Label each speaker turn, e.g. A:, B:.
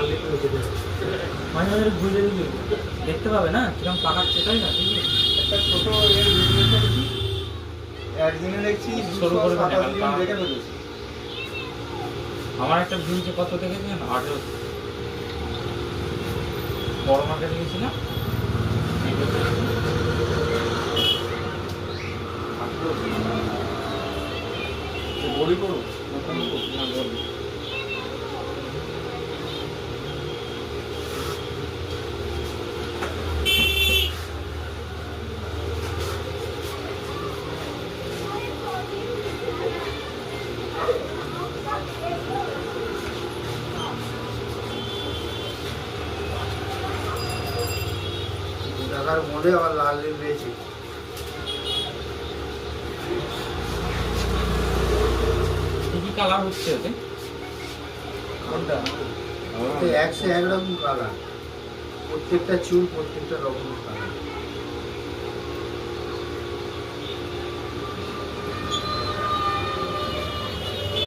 A: লাল lip হয়েছে। মাঝে মাঝে ঘুরে দিলে দেখতে পাবে না কিরকম পাকাচ্ছে, তাই না? ঠিক আছে,
B: একটা ছোট এর ভিডিও দেখছি, একদিনে দেখছি
A: সরু করে দেন,
B: 227
A: হালকা।
B: জন দেখে ফেলেছি।
A: আমার একটা ভিউজে কত দেখেছেন? 18। বড় মার্কেটে গেছিলাম,
B: বড়ি করো
A: না বলি
B: টাকার মধ্যে আবার লাল লিপ রয়েছে।
A: কি কি কালার হচ্ছে ওতে?
B: কোনটা? ওতে 101 রকম কালার, প্রত্যেকটা চুল প্রত্যেকটা রকম কালার।